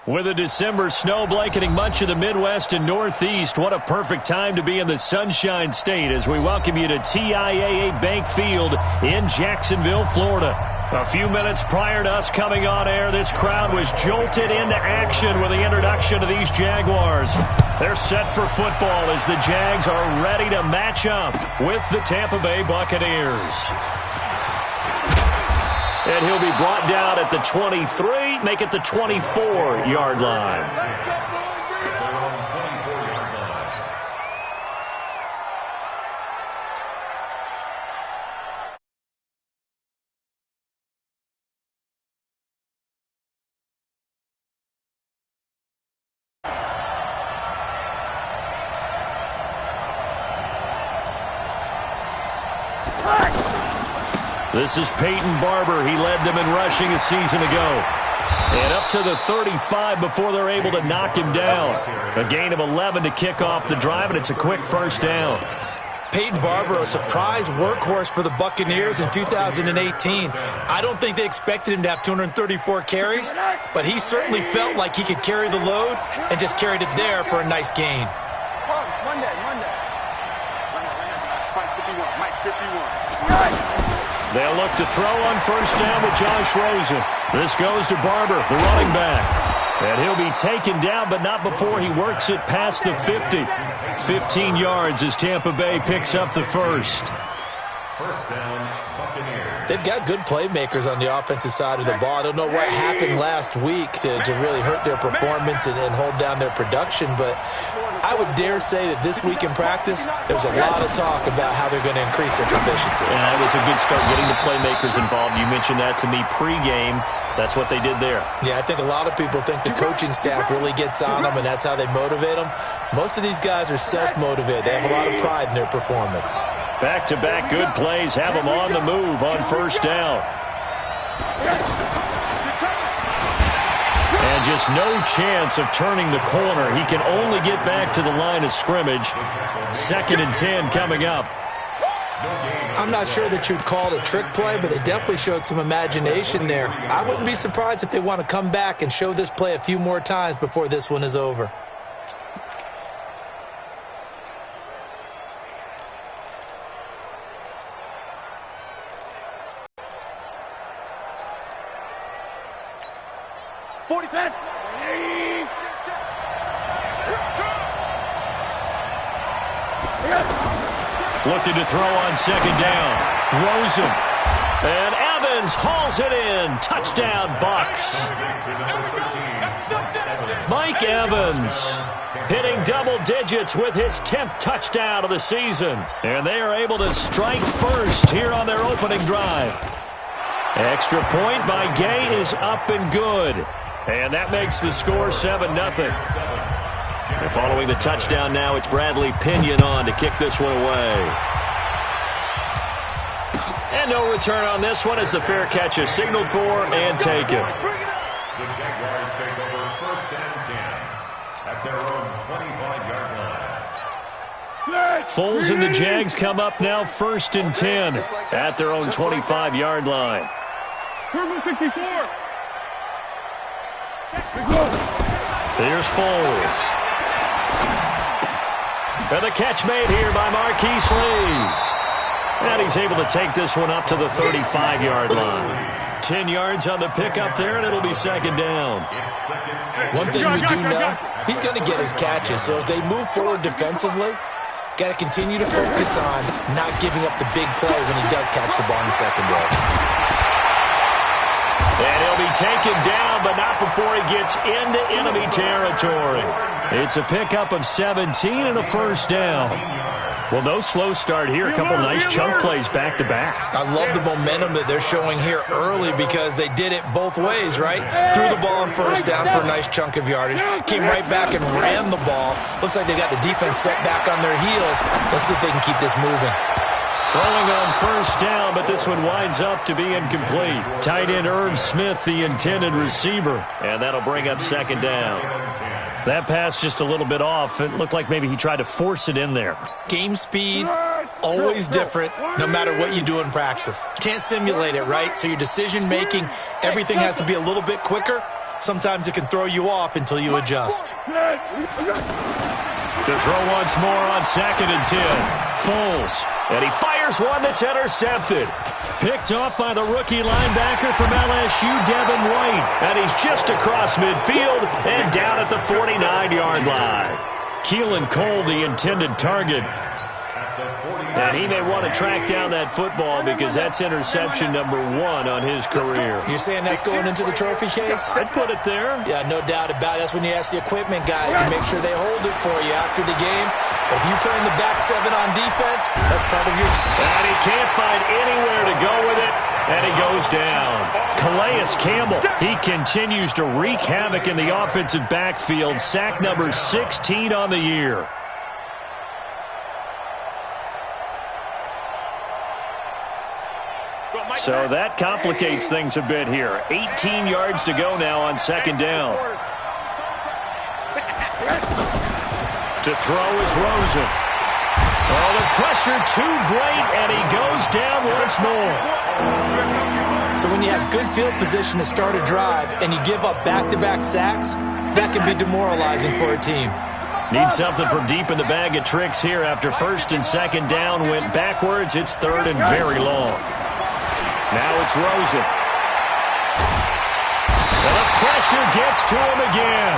With a December snow blanketing much of the Midwest and Northeast, what a perfect time to be in the Sunshine State as we welcome you to TIAA Bank Field in Jacksonville, Florida. A few minutes prior to us coming on air, this crowd was jolted into action with the introduction of these Jaguars. They're set for football as the Jags are ready to match up with the Tampa Bay Buccaneers. And he'll be brought down at the 23, make it the 24-yard line. This is Peyton Barber. He led them in rushing a season ago. And up to the 35 before they're able to knock him down. A gain of 11 to kick off the drive, and it's a quick first down. Peyton Barber, a surprise workhorse for the Buccaneers in 2018. I don't think they expected him to have 234 carries, but he certainly felt like he could carry the load and just carried it there for a nice gain. They'll look to throw on first down with Josh Rosen. This goes to Barber, the running back. And he'll be taken down, but not before he works it past the 50. 15 yards as Tampa Bay picks up the first. First down, Buccaneers. They've got good playmakers on the offensive side of the ball. I don't know what happened last week to really hurt their performance and hold down their production, but I would dare say that this week in practice, there's a lot of talk about how they're going to increase their proficiency. Yeah, it was a good start getting the playmakers involved. You mentioned that to me pregame. That's what they did there. Yeah, I think a lot of people think the coaching staff really gets on them, and that's how they motivate them. Most of these guys are self-motivated. They have a lot of pride in their performance. Back-to-back good plays have them on the move on first down. And just no chance of turning the corner. He can only get back to the line of scrimmage. 2nd and 10 coming up. I'm not sure that you'd call it a trick play, but they definitely showed some imagination there. I wouldn't be surprised if they want to come back and show this play a few more times before this one is over. Looking to throw on second down. Rosen. And Evans hauls it in. Touchdown, Bucs. Mike Evans hitting double digits with his 10th touchdown of the season. And they are able to strike first here on their opening drive. Extra point by Gay is up and good. And that makes the score 7-0. And following the touchdown now, it's Bradley Pinion on to kick this one away. And no return on this one as the fair catch is signaled for and taken. The Jaguars take over 1st and 10 at their own 25-yard line. Foles and the Jags come up now 1st and 10 at their own 25-yard line. Here's Foles. And the catch made here by Marquise Lee. And he's able to take this one up to the 35-yard line. 10 yards on the pickup there, and it'll be 2nd down. One thing we do know, he's going to get his catches. So as they move forward defensively, got to continue to focus on not giving up the big play when he does catch the ball in the secondary. And he'll be taken down, but not before he gets into enemy territory. It's a pickup of 17 and a first down. Well, no slow start here. A couple nice chunk plays back-to-back. I love the momentum that they're showing here early because they did it both ways, right? Threw the ball on first down for a nice chunk of yardage. Came right back and ran the ball. Looks like they got the defense set back on their heels. Let's see if they can keep this moving. Throwing on first down, but this one winds up to be incomplete. Tight end Irv Smith, the intended receiver. And that'll bring up 2nd down. That pass just a little bit off. It looked like maybe he tried to force it in there. Game speed, always different, no matter what you do in practice. Can't simulate it, right? So your decision-making, everything has to be a little bit quicker. sometimes it can throw you off until you adjust. To throw once more on 2nd and 10. Foles. And he fires one that's intercepted. Picked off by the rookie linebacker from LSU, Devin White. And he's just across midfield and down at the 49-yard line. Keelan Cole, the intended target. And he may want to track down that football because that's interception number 1 on his career. You're saying that's going into the trophy case? I'd put it there. Yeah, no doubt about it. That's when you ask the equipment guys to make sure they hold it for you after the game. But if you play in the back 7 on defense, that's part of your... And he can't find anywhere to go with it. And he goes down. Calais Campbell, he continues to wreak havoc in the offensive backfield. Sack number 16 on the year. So that complicates things a bit here. 18 yards to go now on 2nd down. To throw is Rosen. Oh, the pressure too great, and he goes down once more. So when you have good field position to start a drive and you give up back-to-back sacks, that can be demoralizing for a team. Need something from deep in the bag of tricks here after 1st and 2nd down went backwards. It's 3rd and very long. Now it's Rosen. And the pressure gets to him again.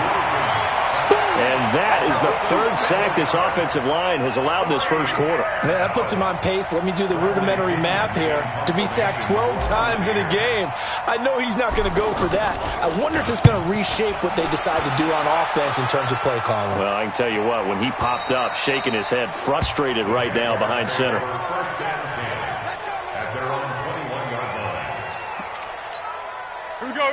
And that is the 3rd sack this offensive line has allowed this first quarter. Yeah, that puts him on pace. Let me do the rudimentary math here. To be sacked 12 times in a game, I know he's not going to go for that. I wonder if it's going to reshape what they decide to do on offense in terms of play calling. Well, I can tell you what, when he popped up, shaking his head, frustrated right now behind center.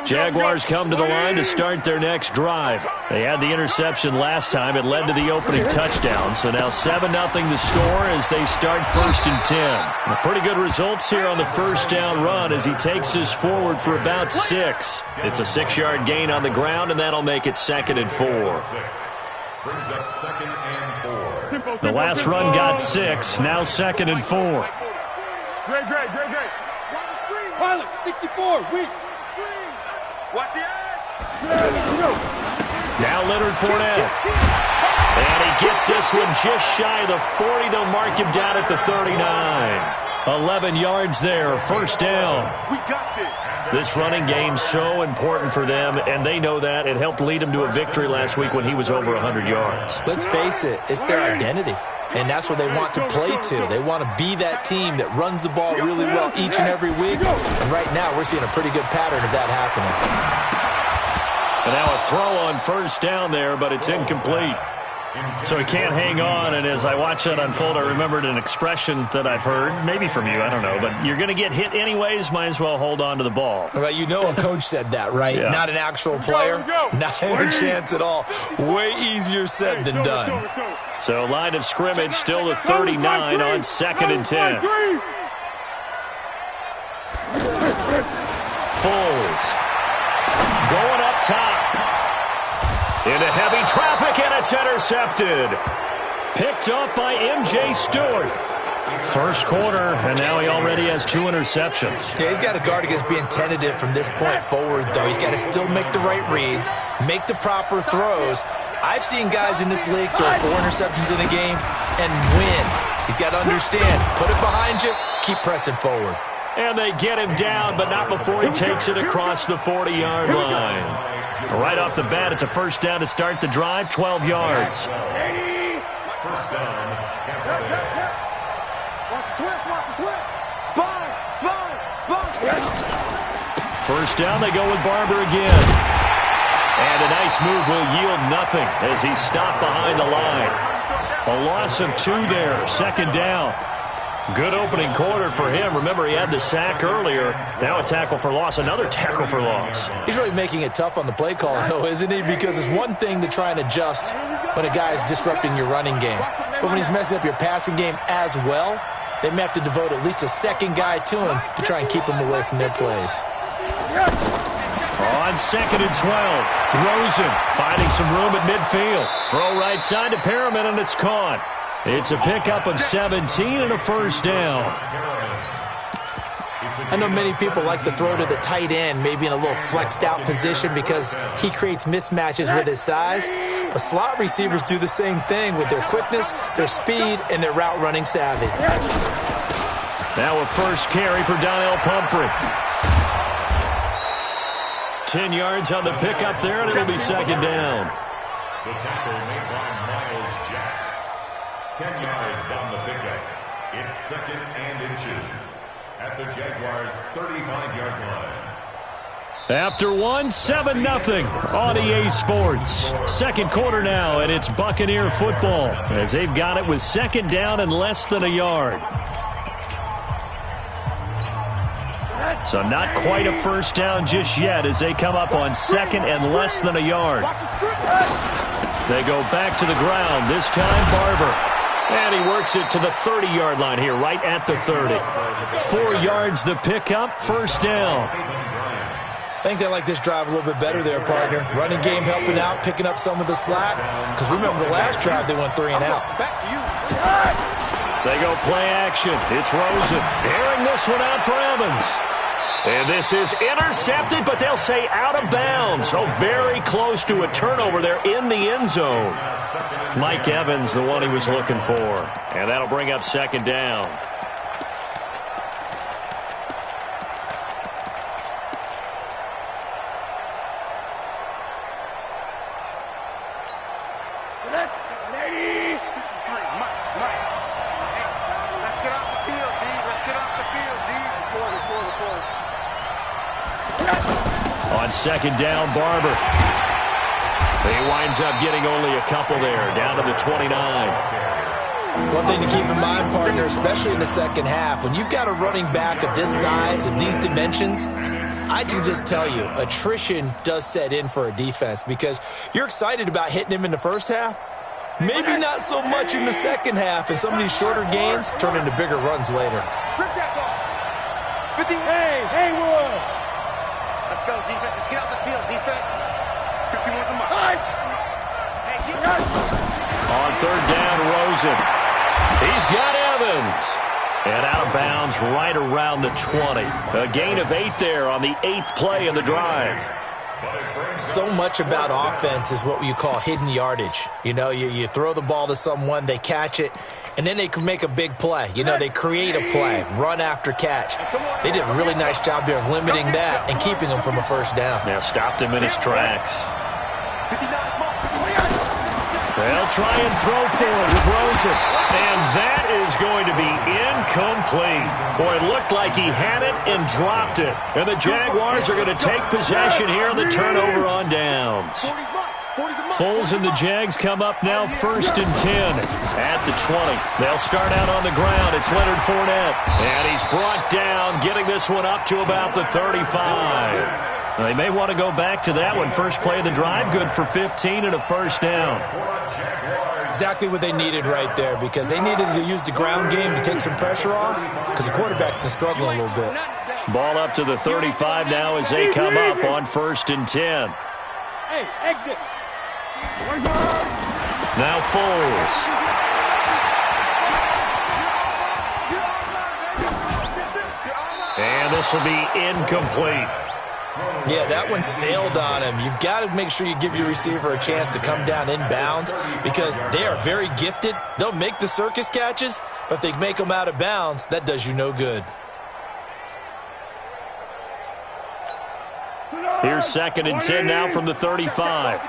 Jaguars come to the line to start their next drive. They had the interception last time. It led to the opening touchdown. So now 7-0 the score as they start 1st and 10. Pretty good results here on the first down run as he takes us forward for about 6. It's a 6-yard gain on the ground, and that'll make it 2nd and 4. Brings up 2nd and 4. The last run got 6. Now 2nd and 4. Great. Pilot, 64, weak. Watch the edge. Now Leonard Fournette. And he gets this one just shy of the 40. They'll mark him down at the 39. 11 yards there, 1st down. We got this. This running game so important for them, and they know that. It helped lead them to a victory last week when he was over 100 yards. Let's face it, it's their identity. And that's what they want to play to. They want to be that team that runs the ball really well each and every week. And right now, we're seeing a pretty good pattern of that happening. And now a throw on 1st down there, but it's incomplete. So he can't hang on, and as I watch that unfold, I remembered an expression that I've heard, maybe from you, I don't know, but you're going to get hit anyways, might as well hold on to the ball. Well, you know a coach said that, right? Yeah. Not an actual player. Not a chance at all. Way easier said than done. So line of scrimmage still the 39 on 2nd and 10. Foles going up top. Into heavy traffic, and it's intercepted. Picked off by M.J. Stewart. First quarter, and now he already has 2 interceptions. Yeah, he's got to guard against being tentative from this point forward, though. He's got to still make the right reads, make the proper throws. I've seen guys in this league throw 4 interceptions in a game and win. He's got to understand, put it behind you, keep pressing forward. And they get him down, but not before he takes it across the 40-yard line. Right off the bat, it's a 1st down to start the drive, 12 yards. 1st down, Tampa Bay. Watch the twist. Spine. 1st down, they go with Barber again. And a nice move will yield nothing as he's stopped behind the line. A loss of 2 there, 2nd down. Good opening quarter for him. Remember, he had the sack earlier. Now a tackle for loss, another tackle for loss. He's really making it tough on the play call, though, isn't he? Because it's one thing to try and adjust when a guy is disrupting your running game. But when he's messing up your passing game as well, they may have to devote at least a second guy to him to try and keep him away from their plays. On 2nd and 12, Rosen finding some room at midfield. Throw right side to Perriman, and it's caught. It's a pickup of 17 and a 1st down. I know many people like to throw to the tight end, maybe in a little flexed out position because he creates mismatches with his size. But slot receivers do the same thing with their quickness, their speed, and their route running savvy. Now a first carry for Donnell Pumphrey. 10 yards on the pickup there, and it'll be second down. The tackle made by Miles Jack. 10 yards on the pickup. It's second and inches at the Jaguars' 35-yard line. After 7-0 on EA Sports. Second quarter now, and it's Buccaneer football as they've got it with second down and less than a yard. So not quite a first down just yet as they come up on second and less than a yard. They go back to the ground, this time Barber. And he works it to the 30-yard line here, right at the 30. 4 yards the pickup, first down. I think they like this drive a little bit better there, partner. Running game helping out, picking up some of the slack. Because remember the last drive, they went 3 and out. Back to you. They go play action. It's Rosen. Airing this one out for Evans. And this is intercepted, but they'll say out of bounds. So very close to a turnover there in the end zone. Mike Evans, the one he was looking for. And that'll bring up second down. On second down, Barber. He winds up getting only a couple there, down to the 29. One thing to keep in mind, partner, especially in the second half, when you've got a running back of this size and these dimensions, I can just tell you, attrition does set in for a defense because you're excited about hitting him in the first half. Maybe not so much in the second half, and some of these shorter gains turn into bigger runs later. Strip that ball. 50. Hey, Wood. Let's go, defense. Let's get out the field, defense. 51 to mark. Hey, get out. On third down, Rosen. He's got Evans. And out of bounds right around the 20. A gain of 8 there on the 8th play of the drive. So much about offense is what you call hidden yardage. You know, you throw the ball to someone, they catch it, and then they can make a big play. You know, they create a play, run after catch. They did a really nice job there of limiting that and keeping him from a first down. Now stopped him in his tracks. They'll try and throw forward with Rosen. And that is going to be incomplete. Boy, it looked like he had it and dropped it. And the Jaguars are going to take possession here on the turnover on downs. Foles and the Jags come up now first and 10 at the 20. They'll start out on the ground. It's Leonard Fournette. And he's brought down, getting this one up to about the 35. Now, they may want to go back to that one. First play of the drive, good for 15 and a first down. Exactly what they needed right there because they needed to use the ground game to take some pressure off because the quarterback's been struggling a little bit. Ball up to the 35 now as they come up on first and 10. Hey, exit. Now Foles. And this will be incomplete. Yeah, that one sailed on him. You've got to make sure you give your receiver a chance to come down inbounds because they are very gifted. They'll make the circus catches, but if they make them out of bounds, that does you no good. Here's second and 10 now from the 35.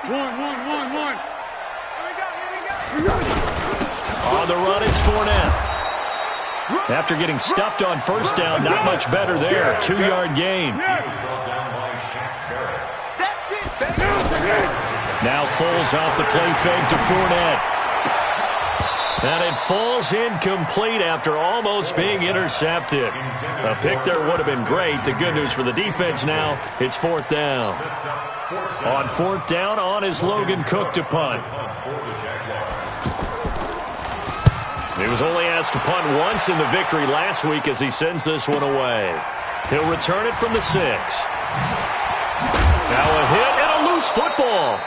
On the run, it's Fournette. After getting stuffed on first down, not much better there. 2-yard gain. Now Foles off the play fake to Fournette. And it falls incomplete after almost being intercepted. A pick there would have been great. The good news for the defense now, it's fourth down. On fourth down, on is Logan Cook to punt. He was only asked to punt once in the victory last week as he sends this one away. He'll return it from the 6. Now a hit and a loose football.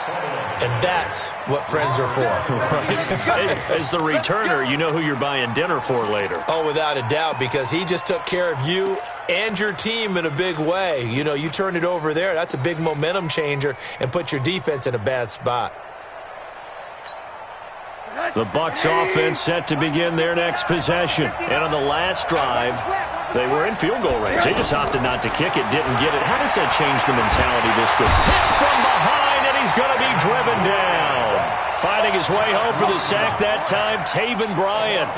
And that's what friends are for. Right. As the returner, you know who you're buying dinner for later. Oh, without a doubt, because he just took care of you and your team in a big way. You know, you turn it over there, that's a big momentum changer and put your defense in a bad spot. The Bucs offense set to begin their next possession. And on the last drive, they were in field goal range. They just opted not to kick it, didn't get it. How does that change the mentality this week? Hit from behind, and he's going to be driven down. Finding his way home for the sack that time, Taven Bryan.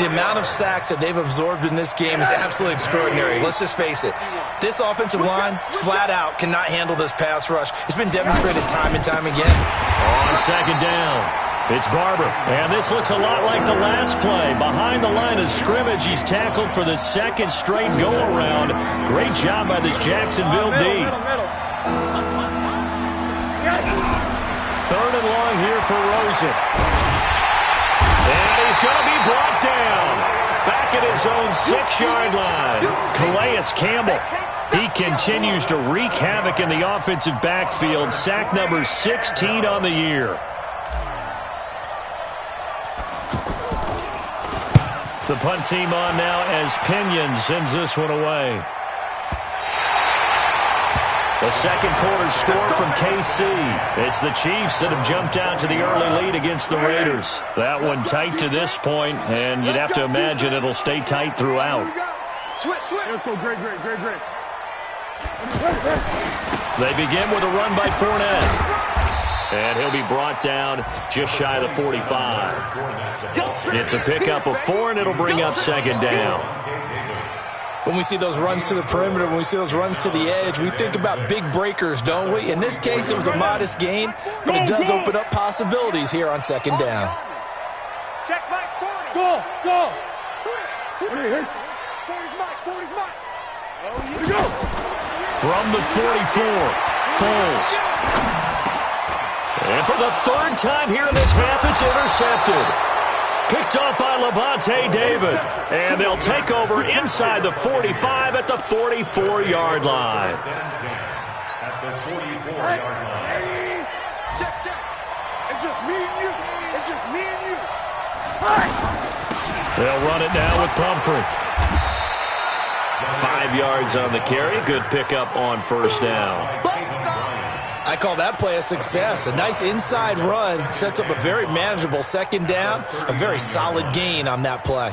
The amount of sacks that they've absorbed in this game is absolutely extraordinary. Let's just face it. This offensive line, flat out, cannot handle this pass rush. It's been demonstrated time and time again. On second down, it's Barber. And this looks a lot like the last play. Behind the line of scrimmage, he's tackled for the second straight go-around. Great job by this Jacksonville D. Third and long here for Rosen. And he's going to be brought down. Back at his own 6-yard line. Calais Campbell. He continues to wreak havoc in the offensive backfield. Sack number 16 on the year. The punt team on now as Pinion sends this one away. The second quarter score from KC. It's the Chiefs that have jumped out to the early lead against the Raiders. That one tight to this point, and you'd have to imagine it'll stay tight throughout. Let's go, great. They begin with a run by Fournette. And he'll be brought down just shy of the 45. It's a pickup of 4, and it'll bring up second down. When we see those runs to the perimeter, when we see those runs to the edge, we think about big breakers, don't we? In this case, it was a modest gain, but it does open up possibilities here on second down. Check Mike, 40. Go. 40's Mike. Oh, yeah. Go. From the 44, Foles. And for the third time here in this half, it's intercepted. Picked off by Lavonte David. And they'll take over inside the 45 at the 44-yard line. At the 44-yard line. Check. It's just me and you. They'll run it now with Pumphrey. 5 yards on the carry. Good pickup on first down. I call that play a success. A nice inside run sets up a very manageable second down. A very solid gain on that play.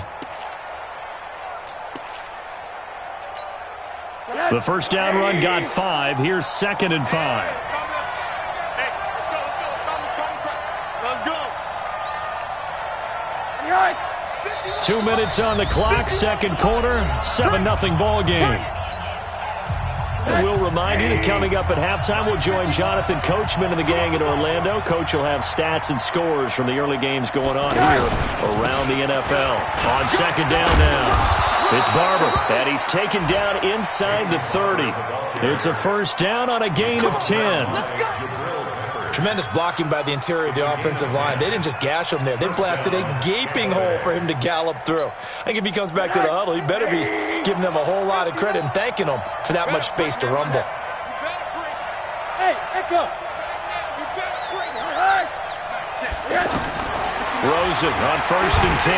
The first down run got 5. Here's second and 5. Let's go. 2 minutes on the clock, second quarter, 7-0 ball game. And we'll remind you that coming up at halftime, we'll join Jonathan Coachman and the gang in Orlando. Coach will have stats and scores from the early games going on here around the NFL. On second down now, it's Barber, and he's taken down inside the 30. It's a first down on a gain of 10. Tremendous blocking by the interior of the offensive line. They didn't just gash him there. They blasted a gaping hole for him to gallop through. I think if he comes back to the huddle, he better be giving them a whole lot of credit and thanking them for that much space to rumble. Hey, Echo. Rosen on first and 10.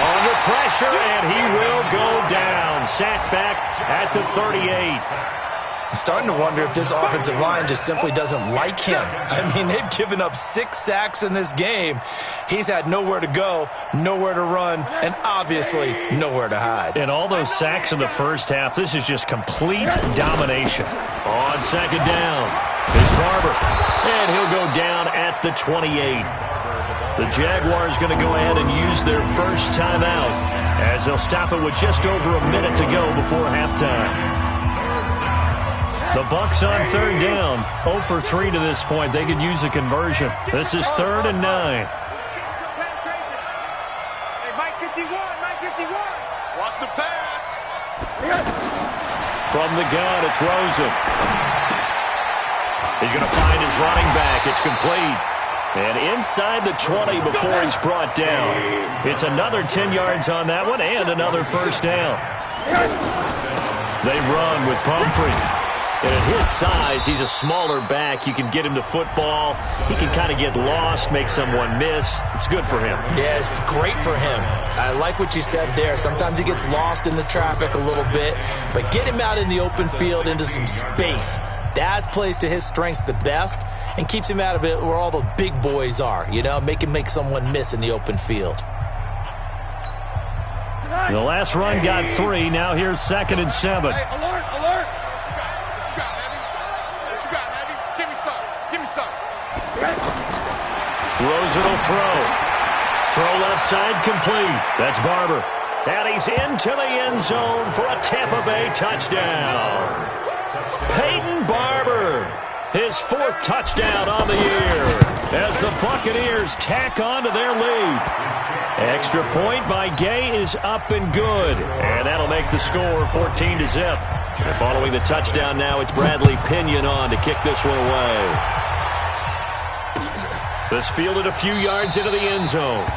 Under pressure, and he will go down. Sacked back at the 38. I'm starting to wonder if this offensive line just simply doesn't like him. I mean, they've given up 6 sacks in this game. He's had nowhere to go, nowhere to run, and obviously nowhere to hide. And all those sacks in the first half, this is just complete domination. On second down, it's Barber, and he'll go down at the 28. The Jaguars going to go ahead and use their first timeout as they'll stop it with just over a minute to go before halftime. The Bucs on third down, 0 for 3 to this point. They could use a conversion. This is 3rd and 9. Hey, Mike 51. Watch the pass. From the gun, it's Rosen. He's going to find his running back. It's complete. And inside the 20 before he's brought down. It's another 10 yards on that one and another first down. They run with Pumphrey. And at his size, he's a smaller back. You can get him to football. He can kind of get lost, make someone miss. It's good for him. Yeah, it's great for him. I like what you said there. Sometimes he gets lost in the traffic a little bit, but get him out in the open field into some space. That plays to his strengths the best and keeps him out of it where all the big boys are, you know, make him make someone miss in the open field. The last run got 3. Now here's 2nd and 7. Hey, alert, alert. What you got, Heavy? What you got, Heavy? Give me some. Give me some. Rosen will throw. Throw left side complete. That's Barber. And he's into the end zone for a Tampa Bay touchdown. Peyton Barber, his 4th touchdown on the year as the Buccaneers tack on to their lead. Extra point by Gay is up and good, and that'll make the score 14-0. And following the touchdown now, it's Bradley Pinion on to kick this one away. This fielded a few yards into the end zone.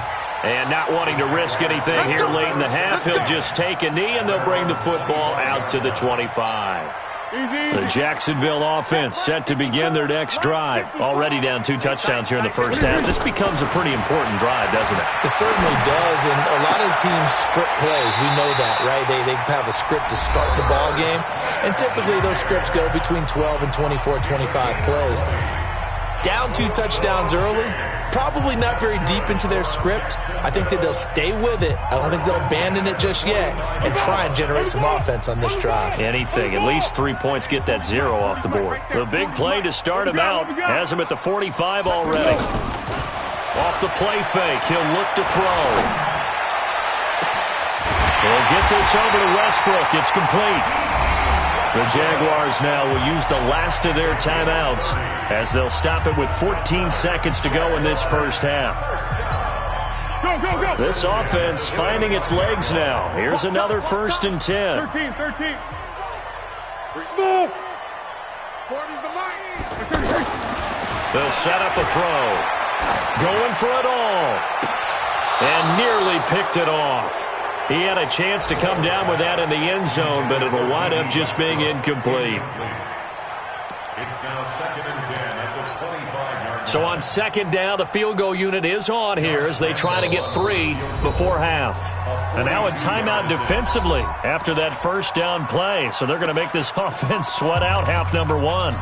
And not wanting to risk anything here late in the half, he'll just take a knee, and they'll bring the football out to the 25. The Jacksonville offense set to begin their next drive. Already down 2 touchdowns here in the first half. This becomes a pretty important drive, doesn't it? It certainly does, and a lot of the teams script plays. We know that, right? They have a script to start the ball game, and typically those scripts go between 12 and 24, 25 plays. Down 2 touchdowns early, probably not very deep into their script. I think that they'll stay with it. I don't think they'll abandon it just yet and try and generate some offense on this drive. Anything. At least 3 points, get that 0 off the board. The big play to start him out has him at the 45 already. Off the play fake, he'll look to throw. He'll get this over to Westbrook. It's complete. The Jaguars now will use the last of their timeouts as they'll stop it with 14 seconds to go in this first half. Go, go, go. This offense finding its legs now. Here's another 1st and 10. 13. Smooth. 40's the mark. They'll set up a throw. Going for it all. And nearly picked it off. He had a chance to come down with that in the end zone, but it'll wind up just being incomplete. It's now 2nd and 10 at the 25-yard line. So on 2nd down, the field goal unit is on here as they try to get 3 before half. And now a timeout defensively after that first down play. So they're going to make this offense sweat out half number 1.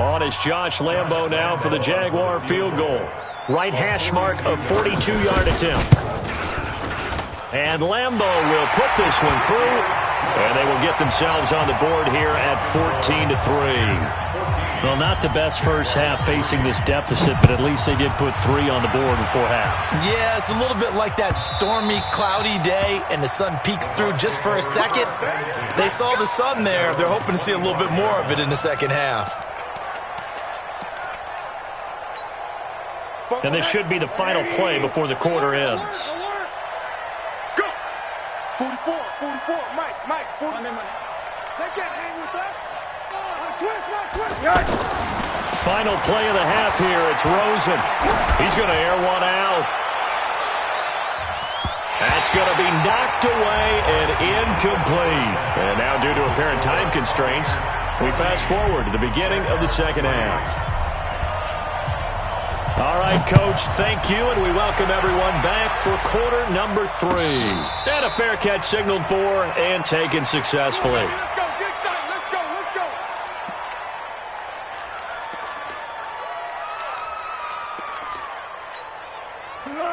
On is Josh Lambo now for the Jaguar field goal. Right hash mark of 42-yard attempt. And Lambo will put this one through, and they will get themselves on the board here at 14-3. Well, not the best first half facing this deficit, but at least they did put 3 on the board before half. Yeah, it's a little bit like that stormy, cloudy day, and the sun peeks through just for a second. They saw the sun there. They're hoping to see a little bit more of it in the second half. And this should be the final play before the quarter ends. Go. 44, Mike, 40. They can't hang with us. Switch. Final play of the half here. It's Rosen. He's going to air one out. That's going to be knocked away and incomplete. And now due to apparent time constraints, we fast forward to the beginning of the second half. All right, Coach, thank you, and we welcome everyone back for quarter number 3. And a fair catch signaled for and taken successfully. Let's go.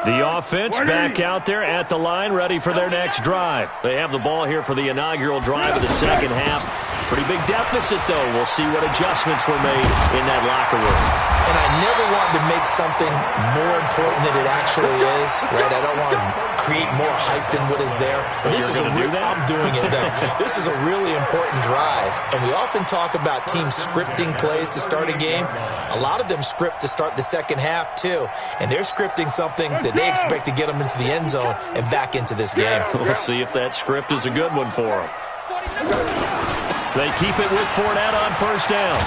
The offense back out there at the line, ready for their next drive. They have the ball here for the inaugural drive of the second half. Pretty big deficit, though. We'll see what adjustments were made in that locker room. And I never wanted to make something more important than it actually is, right? I don't want to create more hype than what is there. But this is I'm doing it, though. This is a really important drive. And we often talk about teams scripting plays to start a game. A lot of them script to start the second half, too. And they're scripting something that they expect to get them into the end zone and back into this game. We'll see if that script is a good one for them. They keep it with Fournette on first down.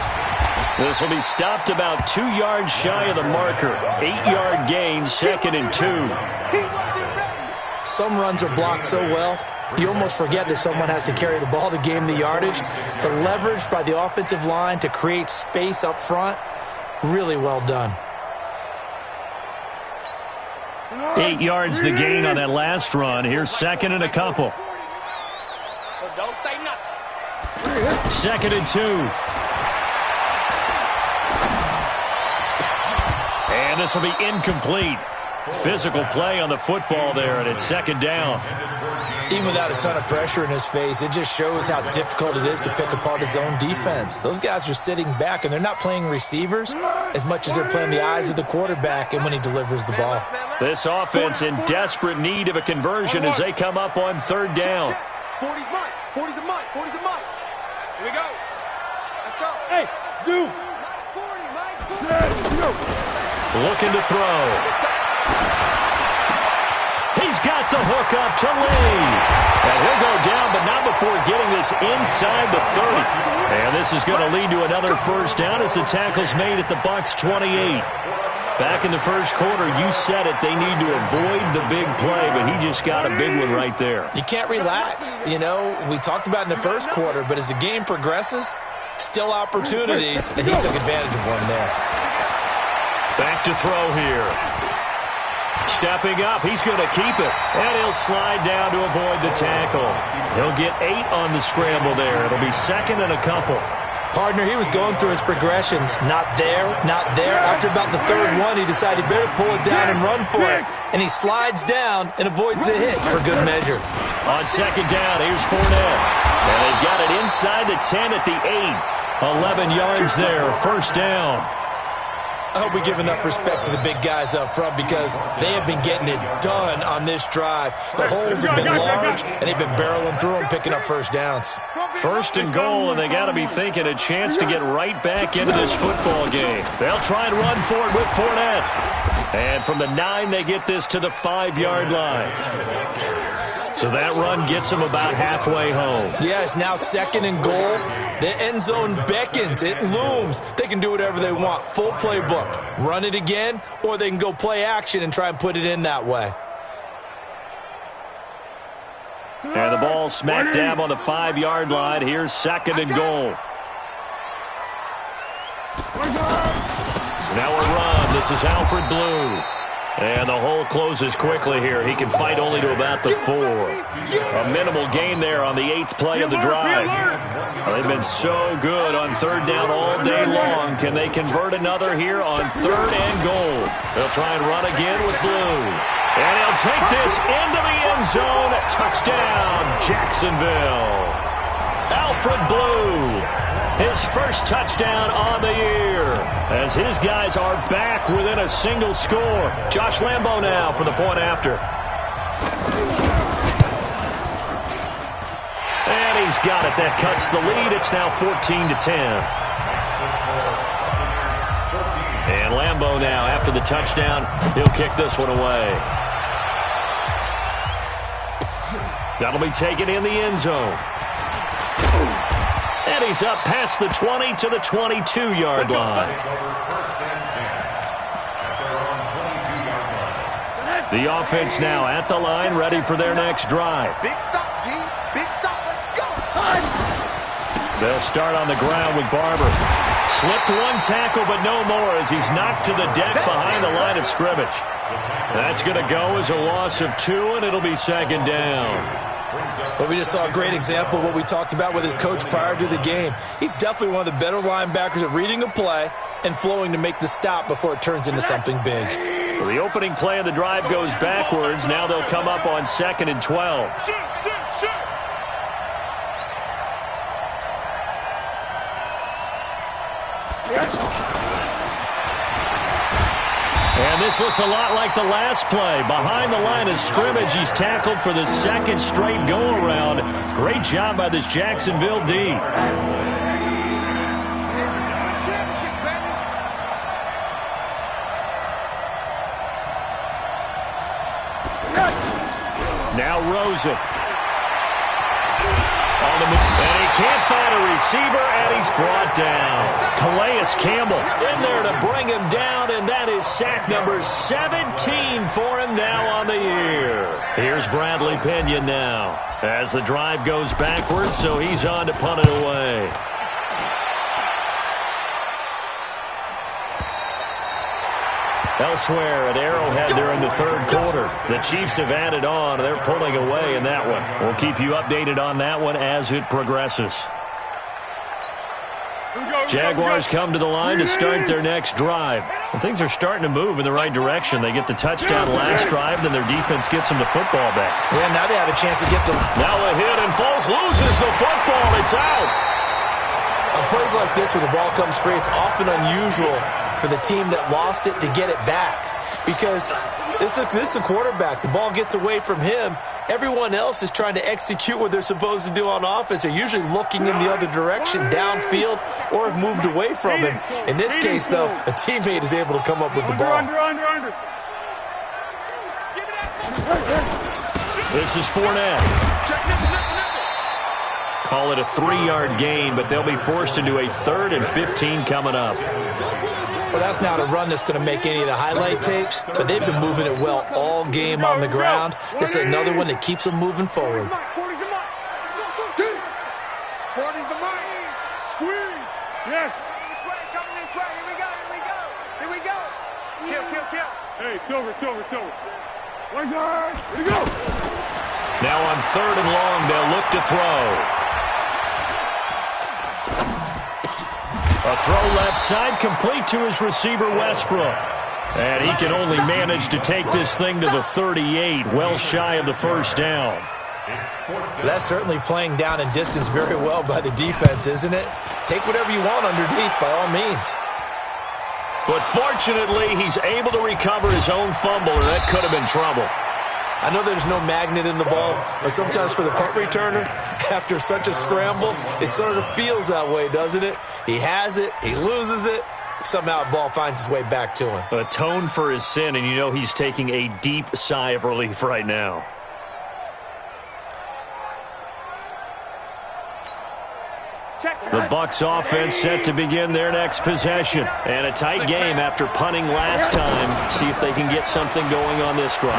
This will be stopped about 2 yards shy of the marker. 8-yard gain, 2nd and 2. Some runs are blocked so well, you almost forget that someone has to carry the ball to gain the yardage. The leverage by the offensive line to create space up front, really well done. 8 yards the gain on that last run. Here's second and a couple. So don't say nothing. Second and 2. And this will be incomplete. Physical play on the football there, and it's second down. Even without a ton of pressure in his face, it just shows how difficult it is to pick apart his own defense. Those guys are sitting back, and they're not playing receivers as much as they're playing the eyes of the quarterback and when he delivers the ball. This offense in desperate need of a conversion as they come up on third down. 40's mine. 40's a mine. 40's a mine. Here we go. Let's go. Hey, Zoo. Mike 40. Looking to throw. He's got the hook up to Lee. And he'll go down, but not before getting this inside the 30. And this is going to lead to another first down as the tackle's made at the Bucs 28. Back in the first quarter, you said it, they need to avoid the big play, but he just got a big one right there. You can't relax. You know, we talked about in the first quarter, but as the game progresses, still opportunities, and he took advantage of one there. Back to throw here. Stepping up, he's going to keep it. And he'll slide down to avoid the tackle. He'll get 8 on the scramble there. It'll be second and a couple. Partner, he was going through his progressions. Not there, not there. After about the third one, he decided he better pull it down and run for it. And he slides down and avoids the hit for good measure. On second down, here's Fournette. And they've got it inside the 10 at the 8. 11 yards there, first down. I hope we give enough respect to the big guys up front because they have been getting it done on this drive. The holes have been large, and they've been barreling through them, picking up first downs. First and goal, and they got to be thinking a chance to get right back into this football game. They'll try and run for it with Fournette. And from the 9, they get this to the 5-yard line. So that run gets them about halfway home. Yeah, it's now second and goal. The end zone beckons. It looms. They can do whatever they want. Full playbook. Run it again, or they can go play action and try and put it in that way. And the ball smack dab on the 5-yard line. Here's second and goal. Now a run. This is Alfred Blue. And the hole closes quickly here. He can fight only to about the 4. A minimal gain there on the 8th play of the drive. They've been so good on third down all day long. Can they convert another here on third and goal? They'll try and run again with Blue. And he'll take this into the end zone. Touchdown, Jacksonville. Alfred Blue. His first touchdown on the year as his guys are back within a single score. Josh Lambo now for the point after. And he's got it. That cuts the lead. It's now 14-10. And Lambo now, after the touchdown, he'll kick this one away. That'll be taken in the end zone. And he's up past the 20 to the 22-yard line. The offense now at the line, ready for their next drive. Big stop, G. Big stop. Let's go. They'll start on the ground with Barber. Slipped one tackle, but no more as he's knocked to the deck behind the line of scrimmage. That's going to go as a loss of 2, and it'll be second down. But we just saw a great example of what we talked about with his coach prior to the game. He's definitely one of the better linebackers at reading a play and flowing to make the stop before it turns into something big. So the opening play of the drive goes backwards. Now they'll come up on second and 12. And this looks a lot like the last play. Behind the line of scrimmage, he's tackled for the second straight go-around. Great job by this Jacksonville D. Now Rosen. On the move. And he can't find a receiver, and he's brought down. Calais Campbell in there to bring him down, and that is sack number 17 for him now on the year. Here's Bradley Pinion now as the drive goes backwards, so he's on to punt it away. Elsewhere at Arrowhead during the third quarter, the Chiefs have added on. They're pulling away in that one. We'll keep you updated on that one as it progresses. Jaguars come to the line to start their next drive. And things are starting to move in the right direction. They get the touchdown last drive, then their defense gets them the football back. Yeah, now they have a chance to get the... Now a hit, and Foles loses the football. It's out. On plays like this where the ball comes free, it's often unusual for the team that lost it to get it back. Because this is the quarterback. The ball gets away from him. Everyone else is trying to execute what they're supposed to do on offense. They're usually looking in the other direction, downfield, or have moved away from him. In this case, though, a teammate is able to come up with the ball. This is Fournette. Call it a 3-yard gain, but they'll be forced into a 3rd and 15 coming up. Well, that's not a run that's going to make any of the highlight tapes, but they've been moving it well all game on the ground. This is another one that keeps them moving forward. 40's the mark. Squeeze. Yeah. Coming this way. Here we go. Kill. Hey, Silver. One yard. Here we go. Now on 3rd and long, they'll look to throw. A throw left side, complete to his receiver, Westbrook. And he can only manage to take this thing to the 38, well shy of the first down. That's certainly playing down in distance very well by the defense, isn't it? Take whatever you want underneath, by all means. But fortunately, he's able to recover his own fumble, or that could have been trouble. I know there's no magnet in the ball, but sometimes for the punt returner, after such a scramble, it sort of feels that way, doesn't it? He has it, he loses it, somehow the ball finds its way back to him. Atone for his sin, and you know he's taking a deep sigh of relief right now. The Bucs offense set to begin their next possession. And a tight game after punting last time. See if they can get something going on this drive.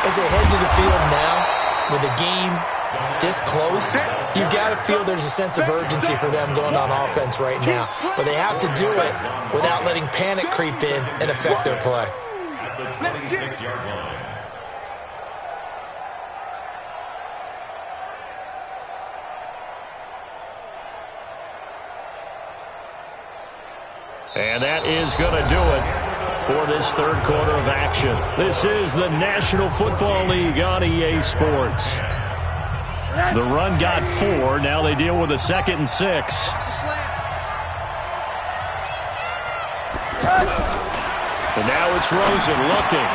As they head to the field now, with the game this close, you've got to feel there's a sense of urgency for them going on offense right now. But they have to do it without letting panic creep in and affect their play. At the 26-yard line. And that is going to do it for this third quarter of action. This is the National Football League on EA Sports. The run got 4. Now they deal with a 2nd and 6. And now it's Rosen looking.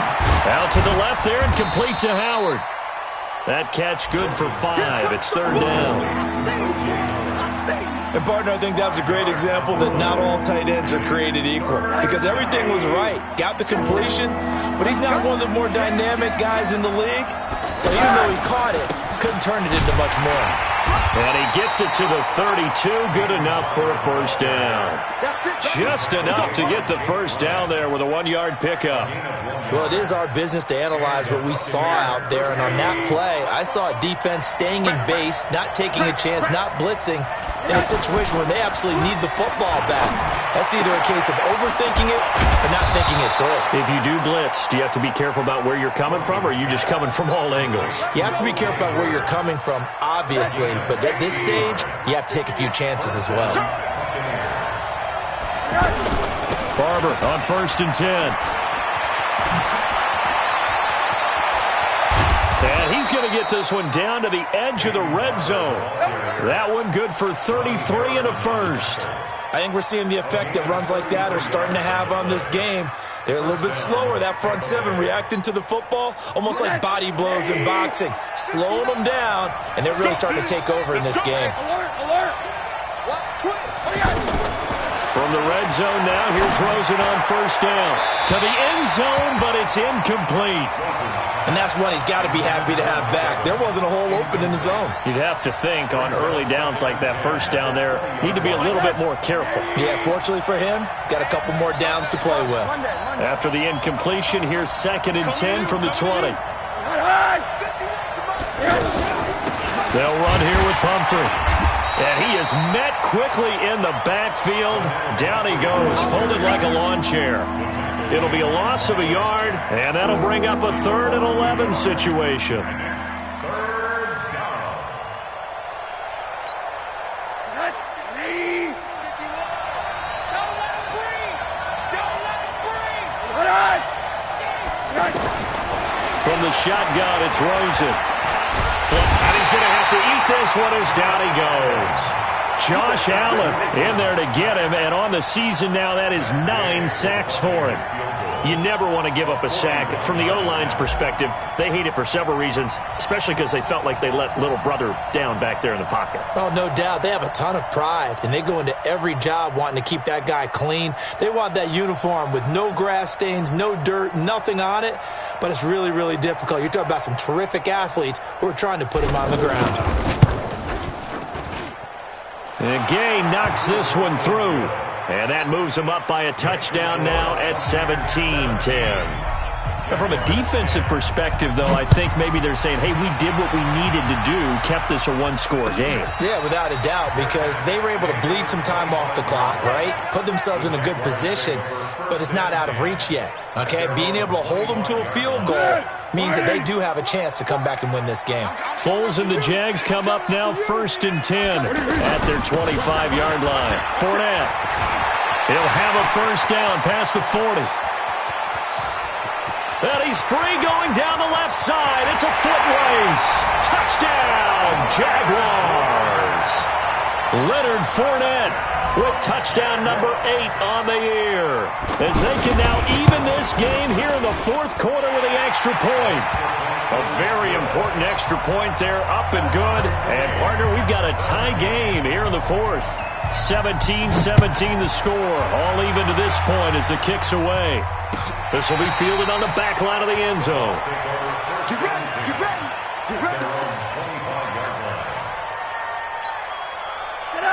Out to the left there and complete to Howard. That catch good for 5. It's 3rd down. And, partner, I think that's a great example that not all tight ends are created equal. Because everything was right. Got the completion, but he's not one of the more dynamic guys in the league. So even though he caught it, couldn't turn it into much more. And he gets it to the 32. Good enough for a first down. Just enough to get the first down there with a 1-yard pickup. Well, it is our business to analyze what we saw out there. And on that play, I saw a defense staying in base, not taking a chance, not blitzing, in a situation where they absolutely need the football back. That's either a case of overthinking it or not thinking it through. If you do blitz, do you have to be careful about where you're coming from, or are you just coming from all angles? You have to be careful about where you're coming from, obviously, but at this stage, you have to take a few chances as well. Barber on 1st and 10. And he's going to get this one down to the edge of the red zone. That one good for 33 and a first. I think we're seeing the effect that runs like that are starting to have on this game. They're a little bit slower, that front 7, reacting to the football, almost like body blows in boxing. Slowing them down, and they're really starting to take over in this game. For From the red zone now, here's Rosen on first down. To the end zone, but it's incomplete. And that's one he's got to be happy to have back. There wasn't a hole open in the zone. You'd have to think on early downs like that first down there, need to be a little bit more careful. Yeah, fortunately for him, got a couple more downs to play with. After the incompletion, here's 2nd and 10 from the 20. They'll run here with Pumphrey. And he is met quickly in the backfield. Down he goes, folded like a lawn chair. It'll be a loss of a yard, and that'll bring up a 3rd and 11 situation. 3rd down. From the shotgun, it's Rosen. And he's going to have to eat this one as down he goes. Josh Allen in there to get him, and on the season now, that is 9 sacks for him. You never want to give up a sack. From the O-line's perspective, they hate it for several reasons, especially because they felt like they let little brother down back there in the pocket. Oh, no doubt. They have a ton of pride, and they go into every job wanting to keep that guy clean. They want that uniform with no grass stains, no dirt, nothing on it, but it's really, really difficult. You're talking about some terrific athletes who are trying to put him on the ground. And Gay knocks this one through. And that moves him up by a touchdown now at 17-10. From a defensive perspective, though, I think maybe they're saying, hey, we did what we needed to do, kept this a one-score game. Yeah, without a doubt, because they were able to bleed some time off the clock, right? Put themselves in a good position, but it's not out of reach yet, okay? Being able to hold them to a field goal means that they do have a chance to come back and win this game. Foles and the Jags come up now 1st and 10 at their 25-yard line. Fournette. He'll have a first down past the 40. And he's free going down the left side. It's a foot race. Touchdown, Jaguars. Leonard Fournette with touchdown number 8 on the year. As they can now even this game here in the 4th quarter with the extra point. A very important extra point there, up and good. And, partner, we've got a tie game here in the 4th. 17-17 the score. All even to this point as the kick's away. This will be fielded on the back line of the end zone.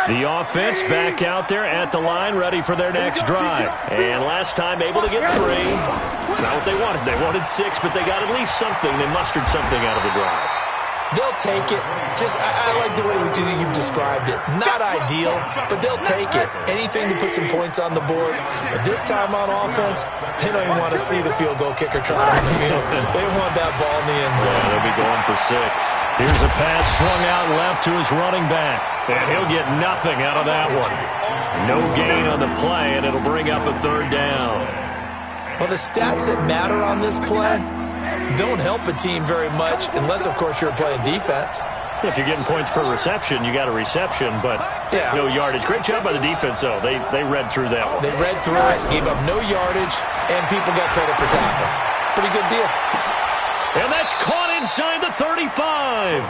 The offense back out there at the line, ready for their next drive. And last time able to get 3. It's not what they wanted. They wanted 6, but they got at least something. They mustered something out of the drive. They'll take it. I like the way you've described it. Not ideal, but they'll take it. Anything to put some points on the board. But this time on offense, they don't even want to see the field goal kicker try on the field. They want that ball in the end zone. Yeah, they'll be going for 6. Here's a pass swung out left to his running back. And he'll get nothing out of that one. No gain on the play, and it'll bring up a 3rd down. Well, the stats that matter on this play don't help a team very much unless, of course, you're playing defense. If you're getting points per reception, you got a reception, but no yardage. Great job by the defense, though. They read through that one. They read through it, gave up no yardage, and people got credit for tackles. Pretty good deal. And that's caught inside the 35.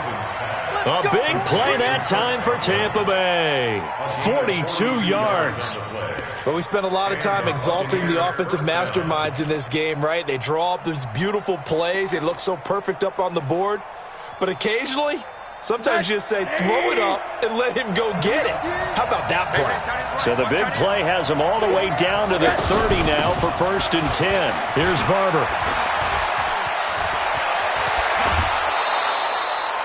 A big play that time for Tampa Bay. 42 yards. But we spent a lot of time exalting the offensive masterminds in this game, right? They draw up these beautiful plays. They look so perfect up on the board. But occasionally, sometimes you just say, throw it up and let him go get it. How about that play? So the big play has them all the way down to the 30 now for 1st and 10. Here's Barber.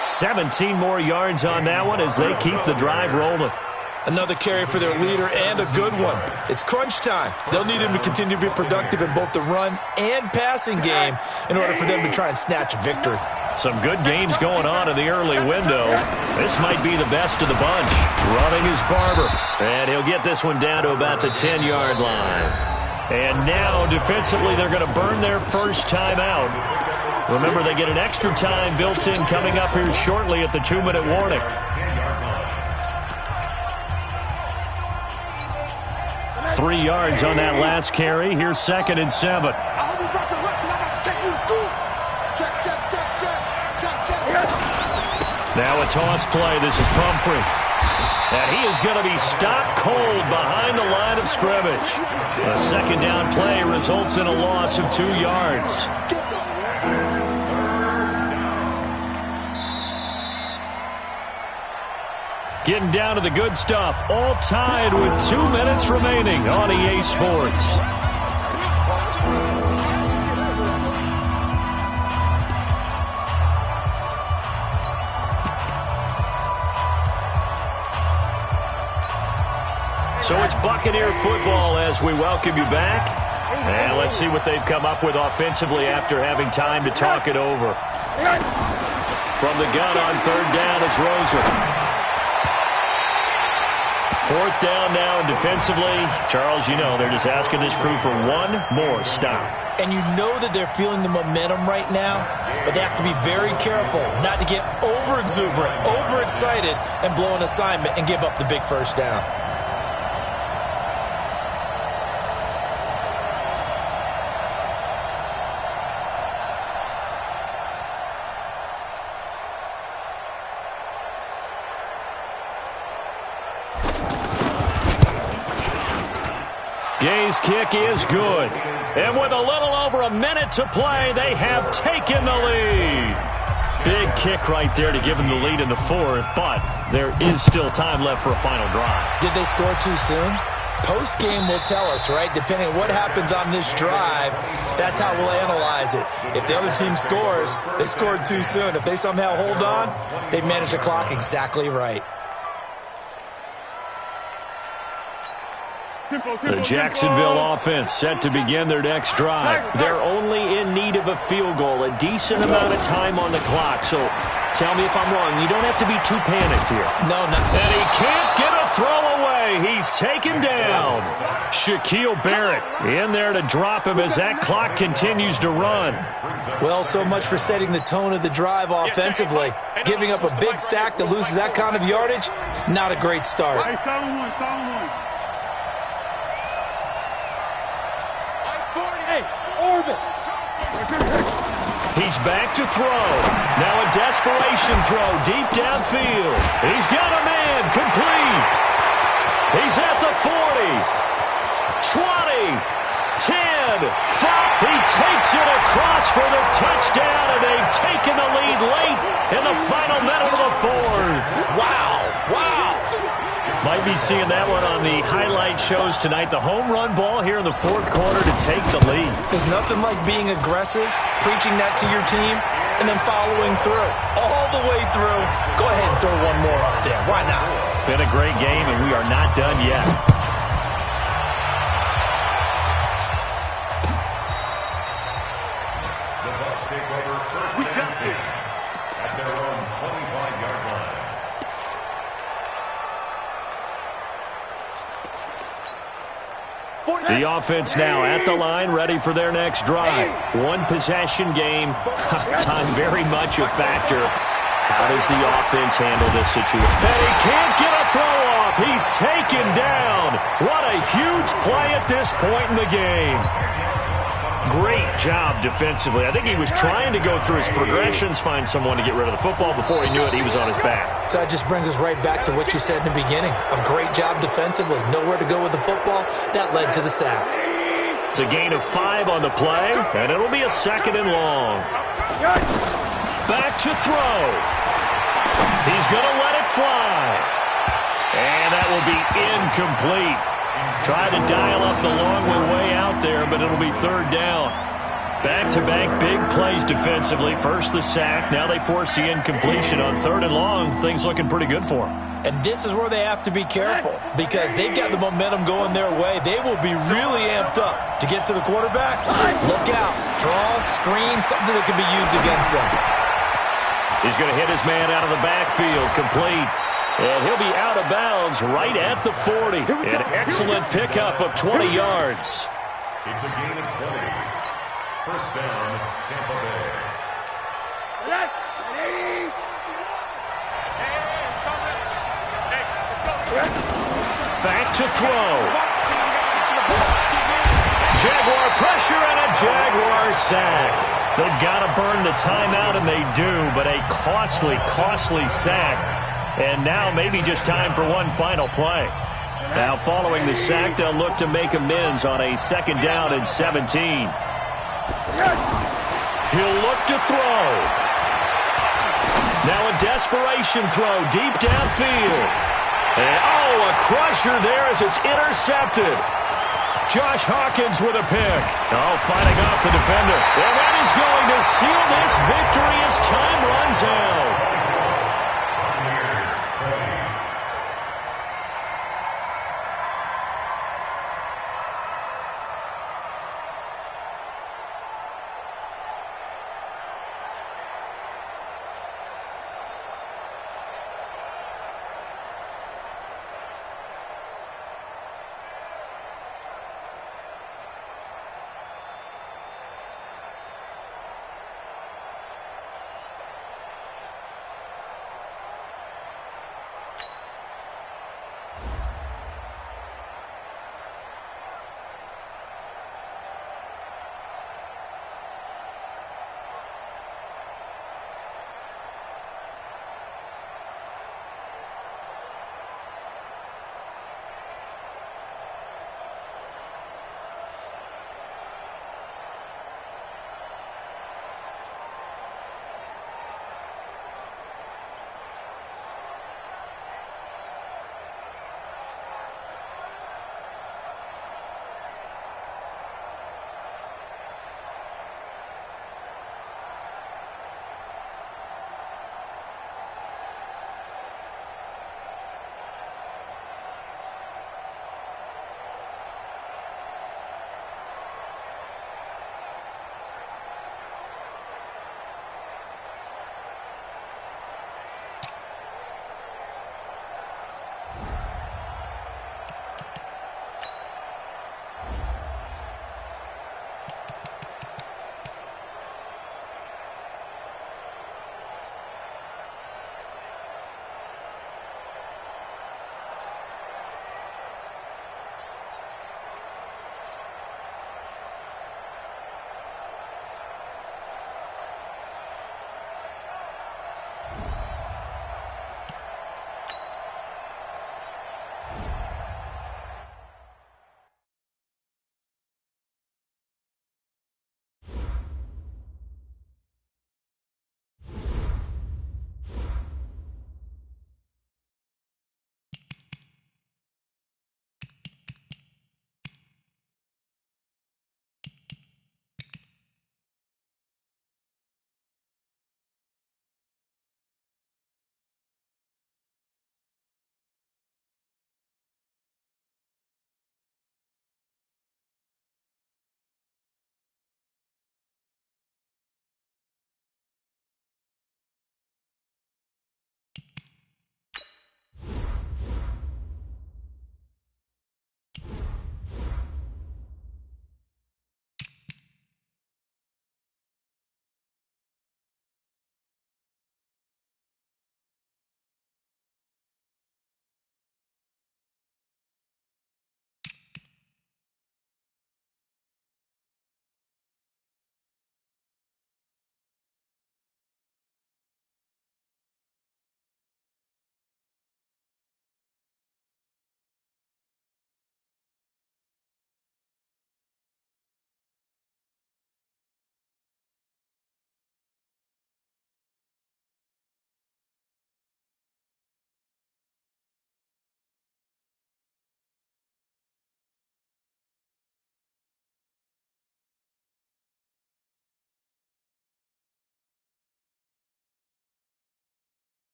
17 more yards on that one as they keep the drive rolling. Another carry for their leader and a good one. It's crunch time. They'll need him to continue to be productive in both the run and passing game in order for them to try and snatch a victory. Some good games going on in the early window. This might be the best of the bunch. Running is Barber. And he'll get this one down to about the 10-yard line. And now, defensively, they're going to burn their first timeout. Remember, they get an extra time built in coming up here shortly at the 2-minute warning. Three yards on that last carry. Here's 2nd and 7. Now a toss play. This is Pumphrey. And he is going to be stopped cold behind the line of scrimmage. A second down play results in a loss of 2 yards. Getting down to the good stuff. All tied with 2 minutes remaining on EA Sports. So it's Buccaneer football as we welcome you back. And let's see what they've come up with offensively after having time to talk it over. From the gun on third down, it's Roser. Fourth down now, and defensively, Charles, you know, they're just asking this crew for one more stop. And you know that they're feeling the momentum right now, but they have to be very careful not to get over-exuberant, overexcited, and blow an assignment and give up the big first down. Gay's kick is good. And with a little over a minute to play, they have taken the lead. Big kick right there to give them the lead in the fourth, but there is still time left for a final drive. Did they score too soon? Post-game will tell us, right? Depending on what happens on this drive, that's how we'll analyze it. If the other team scores, they scored too soon. If they somehow hold on, they managed the clock exactly right. The Jacksonville offense set to begin their next drive. They're only in need of a field goal, a decent amount of time on the clock. So tell me if I'm wrong. You don't have to be too panicked here. No. And he can't get a throw away. He's taken down. Shaquille Barrett in there to drop him as that clock continues to run. Well, so much for setting the tone of the drive offensively. Giving up a big sack that loses that kind of yardage, not a great start. He's back to throw. Now a desperation throw deep downfield. He's got a man complete. He's at the 40, 20, 10, 5. He takes it across for the touchdown, and they've taken the lead late in the final minute of the fourth. Wow. Might be seeing that one on the highlight shows tonight. The home run ball here in the fourth quarter to take the lead. There's nothing like being aggressive, preaching that to your team, and then following through. All the way through. Go ahead and throw one more up there. Why not? Been a great game, and we are not done yet. The Bucs take over first and 10 at their own 25-yard line. The offense now at the line, ready for their next drive. One possession game. Time very much a factor. How does the offense handle this situation? And he can't get a throw off. He's taken down. What a huge play at this point in the game. Great job defensively. I think he was trying to go through his progressions, find someone to get rid of the football. Before he knew it, he was on his back. So that just brings us right back to what you said in the beginning. A great job defensively. Nowhere to go with the football. That led to the sack. It's a gain of 5 on the play, and it'll be a second and long. Back to throw. He's going to let it fly. And that will be incomplete. Tried to dial up the long way out there, but it'll be third down. Back-to-back big plays defensively. First the sack. Now they force the incompletion on third and long. Things looking pretty good for them. And this is where they have to be careful because they've got the momentum going their way. They will be really amped up to get to the quarterback. Look out. Draw, screen, something that can be used against them. He's going to hit his man out of the backfield. Complete. And he'll be out of bounds right at the 40. An excellent pickup of 20 yards. It's a gain of 20. First down, Tampa Bay. Back to throw. Jaguar pressure and a Jaguar sack. They've got to burn the timeout, and they do, but a costly sack And now maybe just time for one final play. Now following the sack, they'll look to make amends on a 2nd down and 17. He'll look to throw. Now a desperation throw deep downfield. And a crusher there as it's intercepted. Josh Hawkins with a pick. Fighting off the defender. And that is